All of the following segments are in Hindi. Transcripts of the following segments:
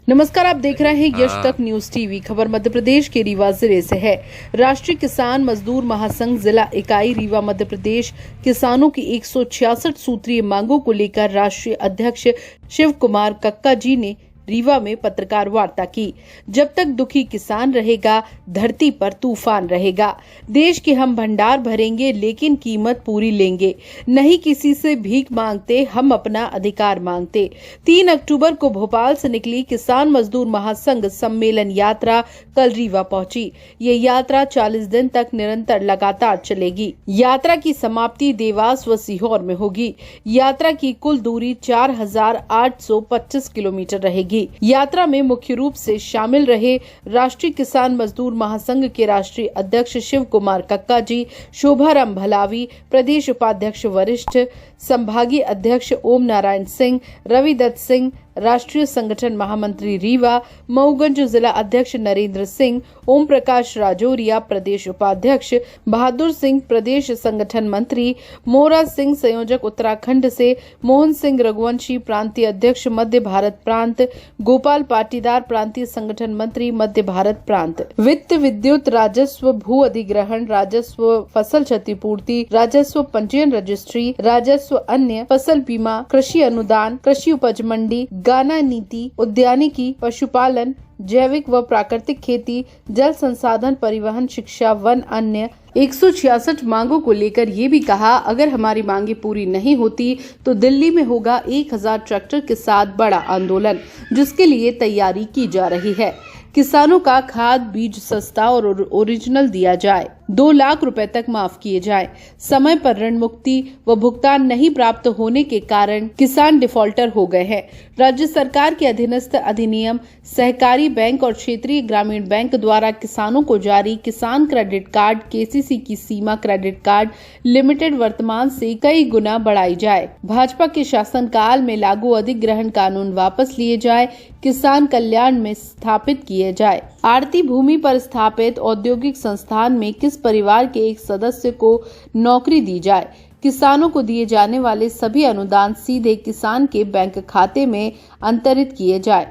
नमस्कार, आप देख रहे हैं यश तक न्यूज टीवी। खबर मध्य प्रदेश के रीवा जिले से है। राष्ट्रीय किसान मजदूर महासंघ जिला इकाई रीवा मध्य प्रदेश किसानों की 166 सूत्रीय मांगों को लेकर राष्ट्रीय अध्यक्ष शिव कुमार कक्का जी ने रीवा में पत्रकार वार्ता की। जब तक दुखी किसान रहेगा, धरती पर तूफान रहेगा। देश के हम भंडार भरेंगे, लेकिन कीमत पूरी लेंगे। नहीं किसी से भीख मांगते, हम अपना अधिकार मांगते। 3 अक्टूबर को भोपाल से निकली किसान मजदूर महासंघ सम्मेलन यात्रा कल रीवा पहुंची। ये यात्रा 40 दिन तक निरंतर लगातार चलेगी। यात्रा की समाप्ति देवास व सीहोर में होगी। यात्रा की कुल दूरी 4825 किलोमीटर रहेगी। यात्रा में मुख्य रूप से शामिल रहे राष्ट्रीय किसान मजदूर महासंघ के राष्ट्रीय अध्यक्ष शिव कुमार कक्का जी, शोभाराम भलावी, प्रदेश उपाध्यक्ष वरिष्ठ, संभागीय अध्यक्ष ओम नारायण सिंह, रवि दत्त सिंह, राष्ट्रीय संगठन महामंत्री रीवा, मऊगंज जिला अध्यक्ष नरेंद्र सिंह, ओम प्रकाश राजौरिया, प्रदेश उपाध्यक्ष बहादुर सिंह, प्रदेश संगठन मंत्री मोहरा सिंह, संयोजक उत्तराखंड से मोहन सिंह रघुवंशी, प्रांतीय अध्यक्ष मध्य भारत प्रांत गोपाल पाटीदार, प्रांतीय संगठन मंत्री मध्य भारत प्रांत, वित्त, विद्युत, राजस्व, भू अधिग्रहण, राजस्व, फसल क्षतिपूर्ति, राजस्व, पंजीयन रजिस्ट्री, राजस्व, अन्य, फसल बीमा, कृषि अनुदान, कृषि उपज मंडी, गाना नीति, उद्यानिकी, पशुपालन, जैविक व प्राकृतिक खेती, जल संसाधन, परिवहन, शिक्षा, वन, अन्य 166 मांगों को लेकर ये भी कहा, अगर हमारी मांगे पूरी नहीं होती तो दिल्ली में होगा 1000 ट्रैक्टर के साथ बड़ा आंदोलन, जिसके लिए तैयारी की जा रही है। किसानों का खाद बीज सस्ता और ओरिजिनल दिया जाए, 2 लाख रुपए तक माफ किए जाए। समय पर ऋण मुक्ति व भुगतान नहीं प्राप्त होने के कारण किसान डिफॉल्टर हो गए हैं। राज्य सरकार के अधीनस्थ अधिनियम सहकारी बैंक और क्षेत्रीय ग्रामीण बैंक द्वारा किसानों को जारी किसान क्रेडिट कार्ड केसीसी की सीमा क्रेडिट कार्ड लिमिटेड वर्तमान से कई गुना बढ़ाई जाए। भाजपा के शासनकाल में लागू अधिग्रहण कानून वापस लिए जाए। किसान कल्याण में स्थापित किए जाए। आड़ती भूमि पर स्थापित औद्योगिक संस्थान में किस परिवार के एक सदस्य को नौकरी दी जाए। किसानों को दिए जाने वाले सभी अनुदान सीधे किसान के बैंक खाते में अंतरित किए जाए।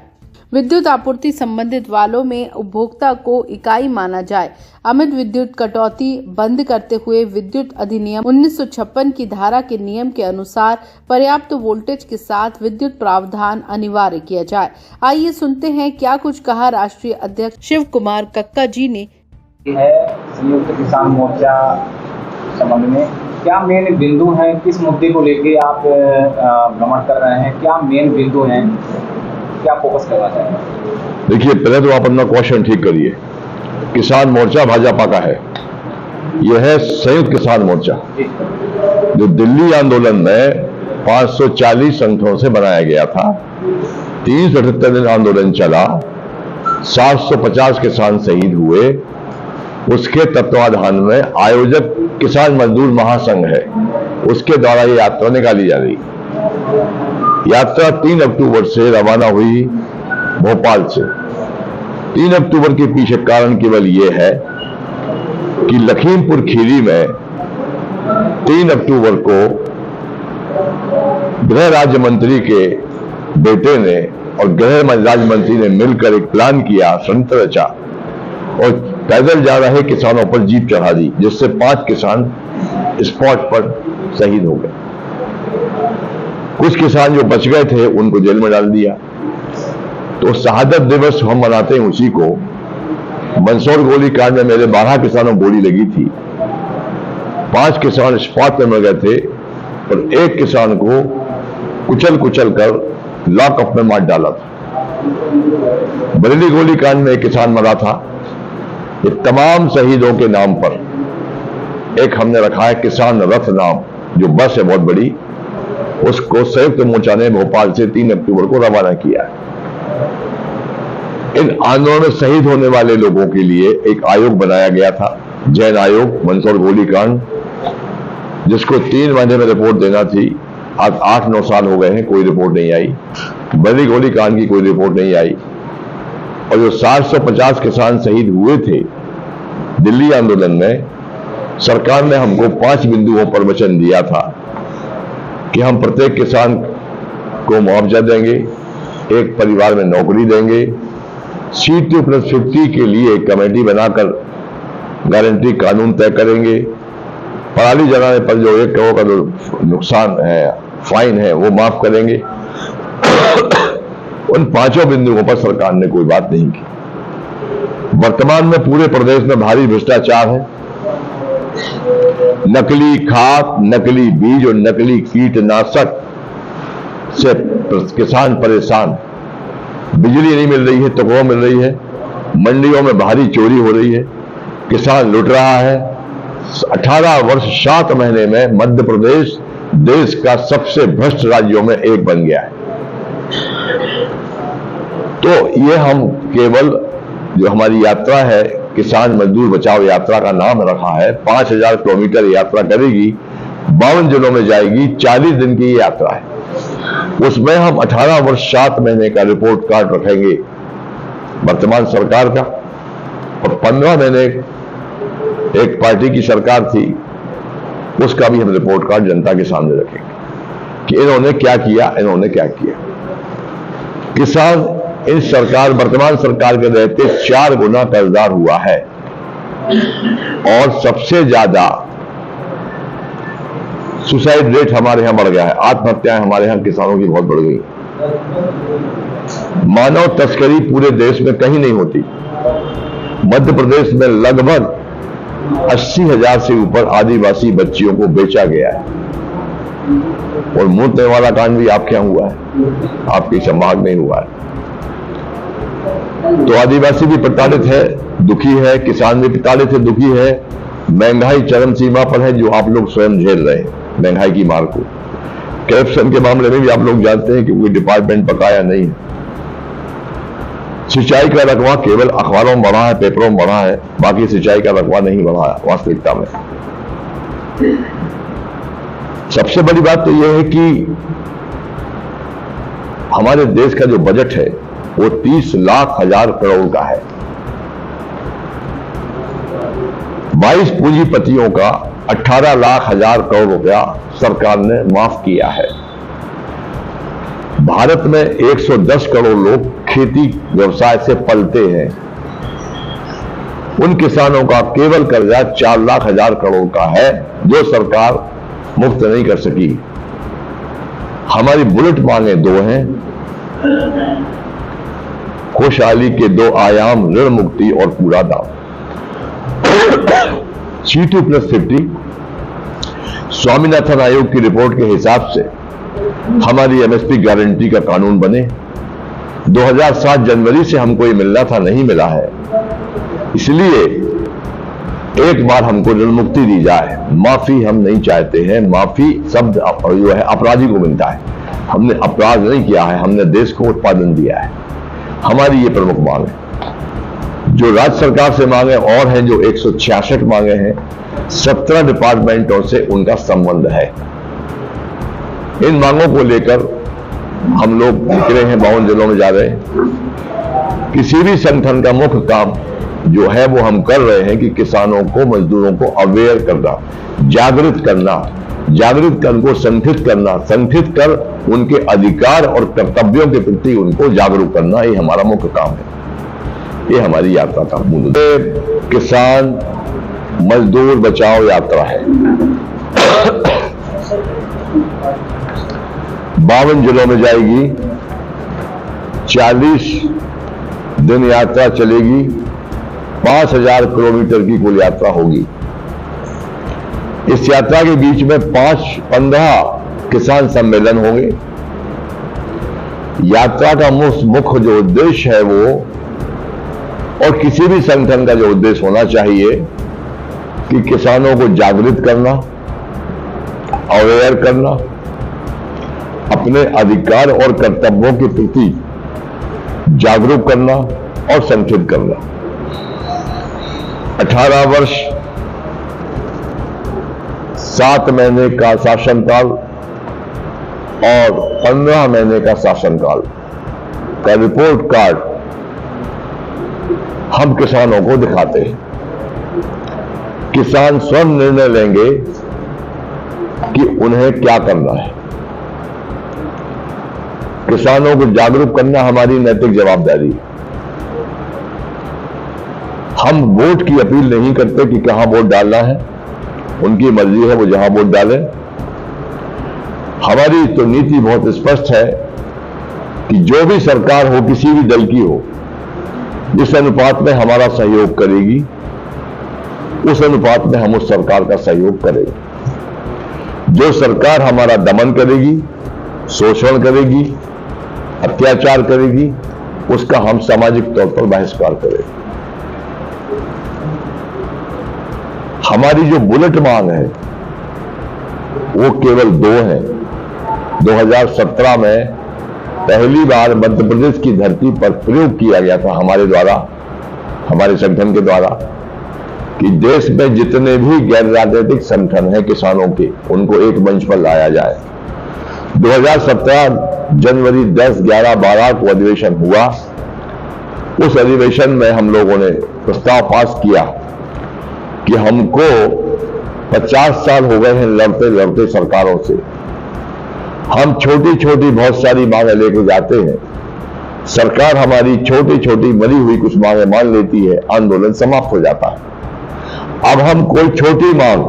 विद्युत आपूर्ति संबंधित वालों में उपभोक्ता को इकाई माना जाए। अमित विद्युत कटौती बंद करते हुए विद्युत अधिनियम 1956 की धारा के नियम के अनुसार पर्याप्त वोल्टेज के साथ विद्युत प्रावधान अनिवार्य किया जाए। आइए सुनते हैं क्या कुछ कहा राष्ट्रीय अध्यक्ष शिव कुमार कक्का जी ने। संयुक्त किसान मोर्चा संबंध में क्या मेन बिंदु हैं, किस मुद्दे को लेके आप भ्रमण कर रहे हैं, क्या मेन बिंदु हैं, क्या फोकस करना चाहेंगे? देखिए, पहले तो आप अपना क्वेश्चन ठीक करिए। किसान मोर्चा भाजपा का है, यह है संयुक्त किसान मोर्चा, जो दिल्ली आंदोलन में 540 संगठनों से बनाया गया था। 378 दिन आंदोलन चला, 750 किसान शहीद हुए। उसके तत्वाधान में आयोजक किसान मजदूर महासंघ है, उसके द्वारा ये यात्रा निकाली जा रही। यात्रा 3 अक्टूबर से रवाना हुई भोपाल से। 3 अक्टूबर के पीछे कारण केवल ये है कि लखीमपुर खीरी में 3 अक्टूबर को गृह राज्य मंत्री के बेटे ने और गृह राज्य मंत्री ने मिलकर एक प्लान किया, षड्यंत्र रचा और पैदल जा रहे किसानों पर जीप चढ़ा दी, जिससे 5 किसान स्पॉट पर शहीद हो गए। कुछ किसान जो बच गए थे उनको जेल में डाल दिया। तो शहादत दिवस हम मनाते हैं उसी को। मंदसौर गोलीकांड में मेरे 12 किसानों को गोली लगी थी, 5 किसान स्पॉट में मर गए थे और 1 किसान को कुचल कर लॉकअप में मार डाला था। बरेली गोलीकांड में 1 किसान मरा था। ये तमाम शहीदों के नाम पर एक हमने रखा है किसान रथ नाम, जो बस है बहुत बड़ी, उसको संयुक्त मोर्चा ने भोपाल से 3 अक्टूबर को रवाना किया। इन आंदोलन में शहीद होने वाले लोगों के लिए एक आयोग बनाया गया था, जैन आयोग, मंदसौर गोलीकांड, जिसको 3 महीने में रिपोर्ट देना थी। आज 8-9 साल हो गए हैं, कोई रिपोर्ट नहीं आई। बरेली गोलीकांड की कोई रिपोर्ट नहीं आई। और जो 750 किसान शहीद हुए थे दिल्ली आंदोलन में, सरकार ने हमको 5 बिंदुओं पर वचन दिया था कि हम प्रत्येक किसान को मुआवजा देंगे, एक परिवार में नौकरी देंगे। C2+50 के लिए कमेटी बनाकर गारंटी कानून तय करेंगे। पराली जलाने पर जो 1 करोड़ का जो नुकसान है, फाइन है, वो माफ करेंगे। उन 5 बिंदुओं पर सरकार ने कोई बात नहीं की। वर्तमान में पूरे प्रदेश में भारी भ्रष्टाचार है। नकली खाद, नकली बीज और नकली कीटनाशक से किसान परेशान। बिजली नहीं मिल रही है तो वो मिल रही है। मंडियों में भारी चोरी हो रही है। किसान लुट रहा है। 18 वर्ष 7 महीने में मध्य प्रदेश देश का सबसे भ्रष्ट राज्यों में एक बन गया है। तो ये हम केवल जो हमारी यात्रा है, किसान मजदूर बचाओ यात्रा का नाम रखा है। 5000 किलोमीटर यात्रा करेगी, 52 जिलों में जाएगी, 40 दिन की ये यात्रा है। उसमें हम 18 वर्ष 7 महीने का रिपोर्ट कार्ड रखेंगे वर्तमान सरकार का, और 15 महीने एक पार्टी की सरकार थी, उसका भी हम रिपोर्ट कार्ड जनता के सामने रखेंगे कि इन्होंने क्या किया, इन्होंने क्या किया। किसान इस सरकार, वर्तमान सरकार के रहते 4 गुना कर्जदार हुआ है, और सबसे ज्यादा सुसाइड रेट हमारे यहां बढ़ गया है। आत्महत्याएं हमारे यहां किसानों की बहुत बढ़ गई। मानव तस्करी पूरे देश में कहीं नहीं होती। मध्य प्रदेश में लगभग 80,000 से ऊपर आदिवासी बच्चियों को बेचा गया है, और मूतने वाला कांड भी आपके यहां हुआ है, आपके संभाग में हुआ है। तो आदिवासी भी प्रताड़ित है, दुखी है, किसान भी प्रताड़ित है, दुखी है। महंगाई चरम सीमा पर है, जो आप लोग स्वयं झेल रहे हैं महंगाई की मार को। करप्शन के मामले में भी आप लोग जानते हैं कि कोई डिपार्टमेंट बकाया नहीं है। सिंचाई का रकबा केवल अखबारों में बढ़ा है, पेपरों में बढ़ा है, बाकी सिंचाई का रकबा नहीं बढ़ा है वास्तविकता में। सबसे बड़ी बात तो यह है कि हमारे देश का जो बजट है वो 30 लाख हजार करोड़ का है। 22 पूंजीपतियों का 18 लाख हजार करोड़ रुपया सरकार ने माफ किया है। भारत में 110 करोड़ लोग खेती व्यवसाय से पलते हैं। उन किसानों का केवल कर्जा 4 लाख हजार करोड़ का है, जो सरकार मुफ्त नहीं कर सकी। हमारी बुलेट मांगे 2 हैं, खुशहाली के 2 आयाम, ऋण मुक्ति और पूरा दाम। C2+50 स्वामीनाथन आयोग की रिपोर्ट के हिसाब से हमारी MSP गारंटी का कानून बने। 2007 जनवरी से हमको ये मिलना था, नहीं मिला है, इसलिए एक बार हमको ऋण मुक्ति दी जाए। माफी हम नहीं चाहते हैं। माफी शब्द जो है अपराधी को मिलता है। हमने अपराध नहीं किया है, हमने देश को उत्पादन दिया है। हमारी ये प्रमुख मांग है। जो राज्य सरकार से मांगे और हैं, जो 166 मांगे हैं, 17 डिपार्टमेंटों से उनका संबंध है। इन मांगों को लेकर हम लोग निकले हैं, 52 जिलों में जा रहे हैं। किसी भी संगठन का मुख्य काम जो है वो हम कर रहे हैं कि किसानों को, मजदूरों को अवेयर करना, जागृत करना, जागृत कर उनको संगठित करना, संगठित कर उनके अधिकार और कर्तव्यों के प्रति उनको जागरूक करना, ये हमारा मुख्य काम है। ये हमारी यात्रा का मूल उद्देश्य किसान मजदूर बचाओ यात्रा है। 52 जिलों में जाएगी, 40 दिन यात्रा चलेगी, 5000 किलोमीटर की कुल यात्रा होगी। इस यात्रा के बीच में 15 किसान सम्मेलन होंगे। यात्रा का मुख्य जो उद्देश्य है वो, और किसी भी संगठन का जो उद्देश्य होना चाहिए कि किसानों को जागृत करना, अवेयर करना, अपने अधिकार और कर्तव्यों के प्रति जागरूक करना और संगठित करना। 18 वर्ष 7 महीने का शासनकाल और 15 महीने का शासनकाल का रिपोर्ट कार्ड हम किसानों को दिखाते हैं। किसान स्वयं निर्णय लेंगे कि उन्हें क्या करना है। किसानों को जागरूक करना हमारी नैतिक जवाबदारी है। हम वोट की अपील नहीं करते कि कहां वोट डालना है, उनकी मर्जी है, वो जहां वोट डालें। हमारी तो नीति बहुत स्पष्ट है कि जो भी सरकार हो, किसी भी दल की हो, जिस अनुपात में हमारा सहयोग करेगी, उस अनुपात में हम उस सरकार का सहयोग करेंगे। जो सरकार हमारा दमन करेगी, शोषण करेगी, अत्याचार करेगी, उसका हम सामाजिक तौर पर बहिष्कार करेंगे। हमारी जो बुलेट मांग है वो केवल 2 है। 2017 में पहली बार मध्य प्रदेश की धरती पर प्रयोग किया गया था हमारे द्वारा, हमारे संगठन के द्वारा, कि देश में जितने भी गैर राजनीतिक संगठन हैं किसानों के, उनको एक मंच पर लाया जाए। 2017 जनवरी 10, 11, 12 को अधिवेशन हुआ। उस अधिवेशन में हम लोगों ने प्रस्ताव पास किया कि हमको 50 साल हो गए हैं लड़ते लड़ते सरकारों से। हम छोटी छोटी बहुत सारी मांगे लेके जाते हैं, सरकार हमारी छोटी छोटी मरी हुई कुछ मांगे मान लेती है, आंदोलन समाप्त हो जाता है। अब हम कोई छोटी मांग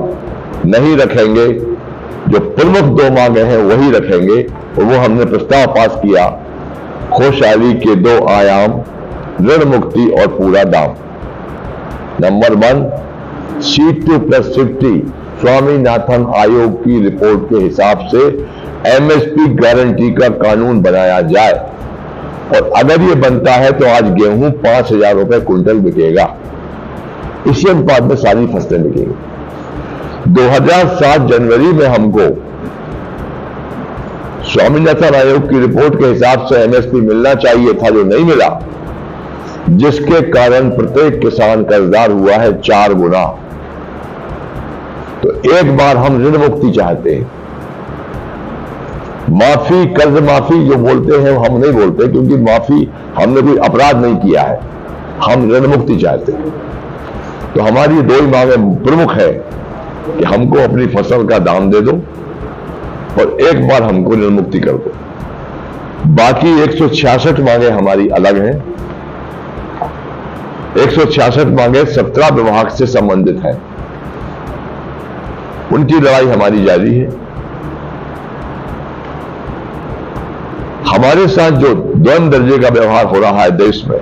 नहीं रखेंगे, जो प्रमुख 2 मांगे हैं वही रखेंगे। और वो हमने प्रस्ताव पास किया, खुशहाली के 2 आयाम, ऋण मुक्ति और पूरा दाम। नंबर 1, C2+50 स्वामीनाथन आयोग की रिपोर्ट के हिसाब से MSP गारंटी का कानून बनाया जाए, और अगर ये बनता है तो आज गेहूं 5,000 रुपए क्विंटल बिकेगा। इसी अनुपात में सारी फसलें बिकेगी। 2007 जनवरी में हमको स्वामीनाथन आयोग की रिपोर्ट के हिसाब से MSP मिलना चाहिए था, जो नहीं मिला, जिसके कारण प्रत्येक किसान कर्जदार हुआ है 4 गुना। तो एक बार हम ऋण मुक्ति चाहते हैं। माफी, कर्ज माफी जो बोलते हैं हम नहीं बोलते, क्योंकि माफी हमने कोई अपराध नहीं किया है, हम ऋण मुक्ति चाहते हैं। तो हमारी 2 ही मांगें प्रमुख है कि हमको अपनी फसल का दाम दे दो और एक बार हमको ऋण मुक्ति कर दो। बाकी 166 मांगें हमारी अलग हैं। 166 मांगें 17 विभाग से संबंधित हैं, उनकी लड़ाई हमारी जारी है। हमारे साथ जो द्वंद दर्जे का व्यवहार हो रहा है देश में,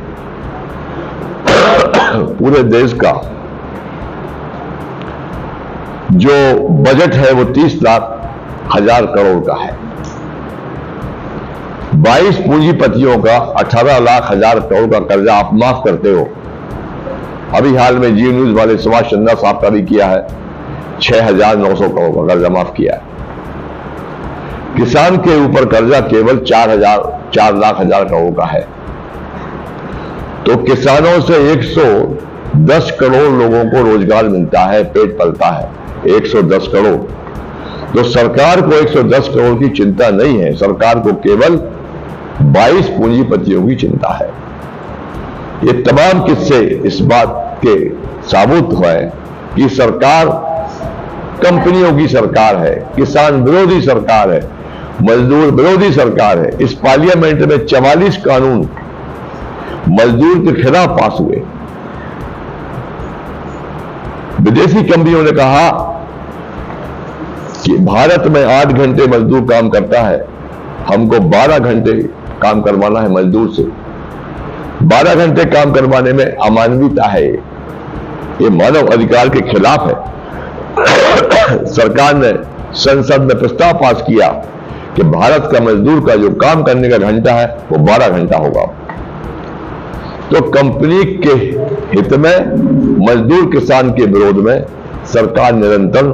पूरे देश का जो बजट है वो 30,00,000 करोड़ का है। 22 पूंजीपतियों का 18,00,000 करोड़ का कर्जा आप माफ करते हो। अभी हाल में जी न्यूज वाले सुभाष चंद्रा साहब का भी किया है, 6,900 करोड़ का कर्जा माफ किया है। किसान के ऊपर कर्जा केवल 4,00,000 करोड़ का है। तो किसानों से 110 करोड़ लोगों को रोजगार मिलता है, पेट पलता है, 110 करोड़। तो सरकार को 110 करोड़ की चिंता नहीं है, सरकार को केवल 22 पूंजीपतियों की चिंता है। ये तमाम किस्से इस बात के साबुत हुए कि सरकार कंपनियों की सरकार है, किसान विरोधी सरकार है, मजदूर विरोधी सरकार है। इस पार्लियामेंट में 44 कानून मजदूर के खिलाफ पास हुए। विदेशी कंपनियों ने कहा कि भारत में 8 घंटे मजदूर काम करता है, हमको 12 घंटे काम करवाना है मजदूर से। 12 घंटे काम करवाने में अमानवीयता है, ये मानव अधिकार के खिलाफ है। सरकार ने संसद में प्रस्ताव पास किया कि भारत का मजदूर का जो काम करने का घंटा है वो 12 घंटा होगा। तो कंपनी के हित में, मजदूर किसान के विरोध में सरकार निरंतर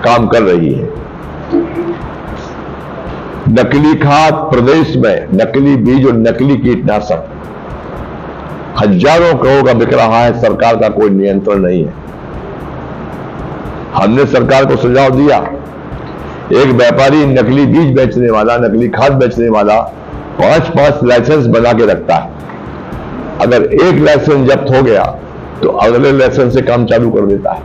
काम कर रही है। नकली खाद प्रदेश में, नकली बीज और नकली कीटनाशक हजारों करोड़ का बिक रहा है, सरकार का कोई नियंत्रण नहीं है। हमने सरकार को सुझाव दिया, एक व्यापारी नकली बीज बेचने वाला, नकली खाद बेचने वाला 5-5 लाइसेंस बना के रखता है। अगर एक लाइसेंस जब्त हो गया तो अगले लाइसेंस से काम चालू कर देता है।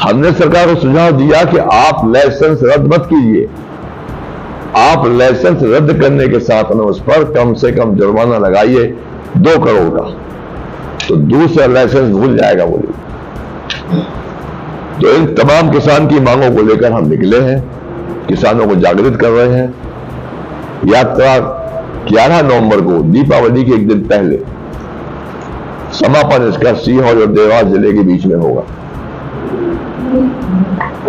हमने सरकार को सुझाव दिया कि आप लाइसेंस रद्द मत कीजिए, आप लाइसेंस रद्द करने के साथ में उस पर कम से कम जुर्माना लगाइए 2 करोड़ का, तो दूसरा लाइसेंस भूल जाएगा वो लोग। तो इन तमाम किसान की मांगों को लेकर हम निकले हैं, किसानों को जागृत कर रहे हैं। यात्रा 11 नवंबर को दीपावली के एक दिन पहले समापन इसका सीहोर और देवास जिले के बीच में होगा।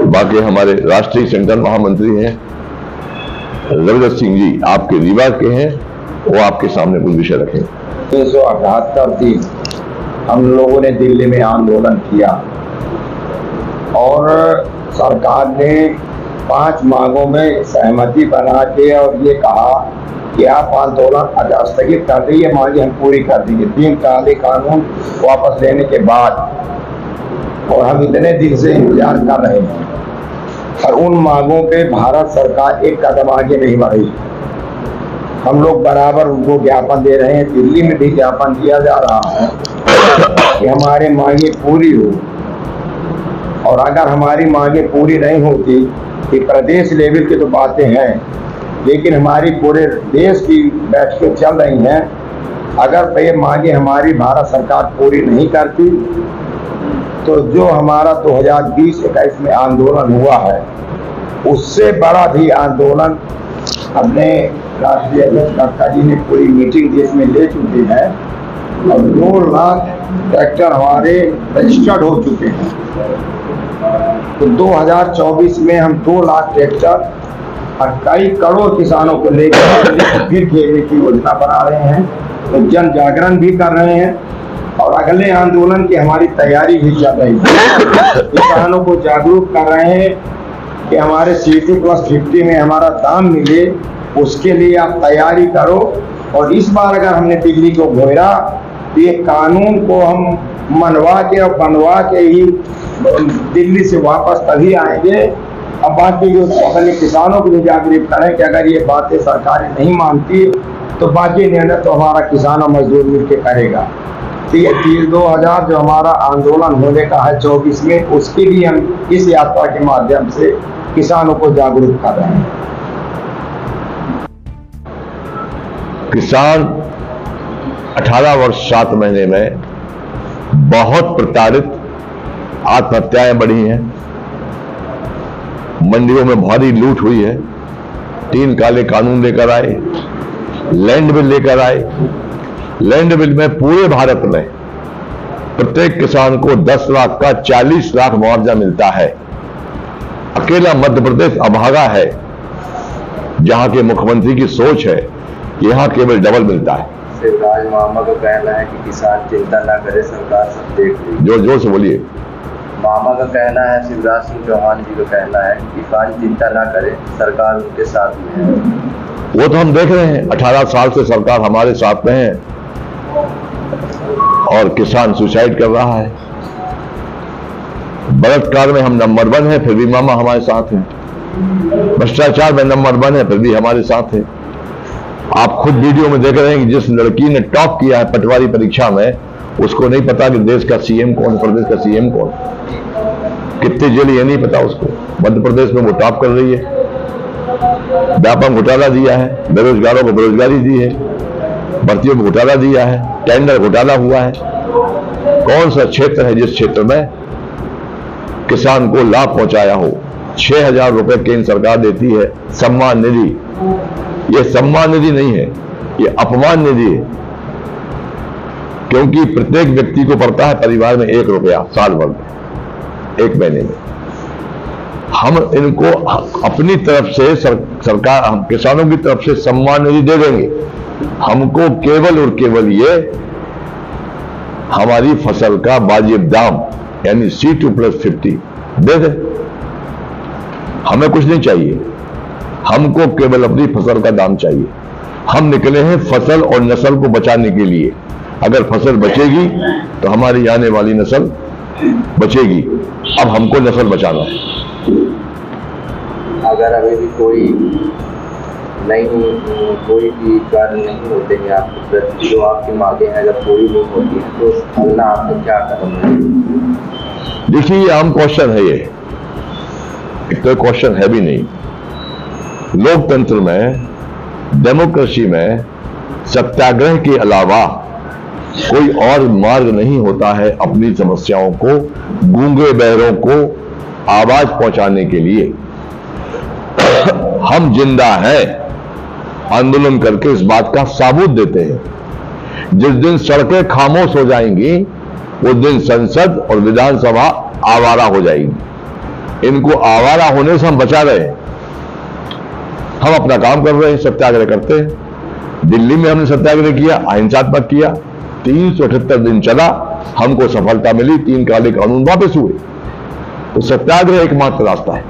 बाकी हमारे राष्ट्रीय संगठन महामंत्री हैं रविंद्र सिंह जी, आपके रीवा के हैं, वो आपके सामने कुछ विषय रखें। 1978 दिन हम लोगों ने दिल्ली में आंदोलन किया और सरकार ने 5 मांगों में सहमति बना के और ये कहा कि आप आंदोलन स्थगित कर दी, ये मांगे हम पूरी कर देंगे 3 काले कानून वापस लेने के बाद। और हम इतने दिन से इंतजार कर रहे हैं और उन मांगों पे भारत सरकार एक कदम आगे नहीं बढ़ी। हम लोग बराबर उनको ज्ञापन दे रहे हैं, दिल्ली में भी ज्ञापन दिया जा रहा है कि हमारे मांगे पूरी हो। और अगर हमारी मांगे पूरी नहीं होती, कि प्रदेश लेवल की तो बातें हैं, लेकिन हमारी पूरे देश की बैठकें चल रही हैं, अगर ये मांगे हमारी भारत सरकार पूरी नहीं करती तो जो हमारा 2020-21 में आंदोलन हुआ है उससे बड़ा भी आंदोलन अपने राष्ट्रीय अध्यक्ष नड्डा जी ने पूरी मीटिंग जिसमें ले चुके हैं और 2 लाख ट्रैक्टर हमारे रजिस्टर्ड हो चुके हैं। तो 2024 में हम 2 लाख ट्रैक्टर और कई करोड़ किसानों को लेकर फिर खेलने की योजना बना रहे हैं। तो जन जागरण भी कर रहे हैं और अगले आंदोलन की हमारी तैयारी भी चल रही है। किसानों को जागरूक कर रहे हैं कि हमारे CT+50 में हमारा दाम मिले, उसके लिए आप तैयारी करो। और इस बार अगर हमने दिल्ली को घेरा तो ये कानून को हम मनवा के और बनवा के ही दिल्ली से वापस तभी आएंगे। अब बाकी जो अपने किसानों को भी जागरूक करें कि अगर ये बातें सरकारें नहीं मानती तो बाकी निर्णय तो हमारा किसान और मजदूर मिलकर करेगा। तो ये 2000 जो हमारा आंदोलन होने का है 24 में, उसकी भी हम इस यात्रा के माध्यम से किसानों को जागरूक कर रहे हैं। किसान 18 वर्ष 7 महीने में बहुत प्रताड़ित, आत्महत्याएं बढ़ी हैं, मंडियों में भारी लूट हुई है। 3 काले कानून लेकर आए, लैंड बिल लेकर आए। लैंड बिल में पूरे भारत में प्रत्येक किसान को 10 लाख का 40 लाख मुआवजा मिलता है। अकेला मध्य प्रदेश अभागा है जहां के मुख्यमंत्री की सोच है कि यहां केवल डबल मिलता है। शिवराज मामा का कहना है कि किसान चिंता ना करे, सरकार सब देख रही। जोर जोर से बोलिए। मामा का कहना है, शिवराज सिंह चौहान जी का कहना है कि किसान चिंता ना करे, सरकार उनके साथ में है। वो तो हम देख रहे हैं, 18 साल से सरकार हमारे साथ में है और किसान सुसाइड कर रहा है। बलात्कार में हम नंबर 1 है, फिर भी मामा हमारे साथ हैं। भ्रष्टाचार में नंबर 1 है, फिर भी हमारे साथ है। आप खुद वीडियो में देख रहे हैं कि जिस लड़की ने टॉप किया है पटवारी परीक्षा में, उसको नहीं पता कि देश का CM कौन, प्रदेश का CM कौन, कितने जेल, ये नहीं पता उसको। मध्य प्रदेश में वो टॉप कर रही है। व्यापक घोटाला दिया है, बेरोजगारों को बेरोजगारी दी है, भर्तियों में घोटाला दिया है, टेंडर घोटाला हुआ है। कौन सा क्षेत्र है जिस क्षेत्र में किसान को लाभ पहुंचाया हो? 6,000 रुपए केंद्र सरकार देती है सम्मान निधि। यह सम्मान निधि नहीं है, यह अपमान निधि है, क्योंकि प्रत्येक व्यक्ति को पड़ता है परिवार में 1 रुपया साल भर में, 1 महीने में। हम इनको अपनी तरफ से सरकार, हम किसानों की तरफ से सम्मान निधि दे देंगे। हमको केवल और केवल ये हमारी फसल का वाजिब दाम यानी C2+50 दे दे। हमें कुछ नहीं चाहिए, हमको केवल अपनी फसल का दाम चाहिए। हम निकले हैं फसल और नस्ल को बचाने के लिए। अगर फसल बचेगी तो हमारी आने वाली नस्ल बचेगी। अब हमको नस्ल बचाना है। अगर अभी भी कोई भी कार्य नहीं होते हैं आपके प्रति, जो आपकी मांगे हैं अगर पूरी नहीं होती है तो अगला आपको क्या कदम है? देखिए, ये आम क्वेश्चन है। ये एक तो क्वेश्चन है भी नहीं। लोकतंत्र में, डेमोक्रेसी में सत्याग्रह के अलावा कोई और मार्ग नहीं होता है अपनी समस्याओं को, गूंगे बहरों को आवाज पहुंचाने के लिए। हम जिंदा हैं, आंदोलन करके इस बात का सबूत देते हैं। जिस दिन सड़कें खामोश हो जाएंगी उस दिन संसद और विधानसभा आवारा हो जाएगी। इनको आवारा होने से हम बचा रहे हैं। हम अपना काम कर रहे हैं, सत्याग्रह करते हैं। दिल्ली में हमने सत्याग्रह किया, अहिंसात्मक किया, 378 दिन चला, हमको सफलता मिली, 3 काले कानून वापस हुए। तो सत्याग्रह एकमात्र रास्ता है।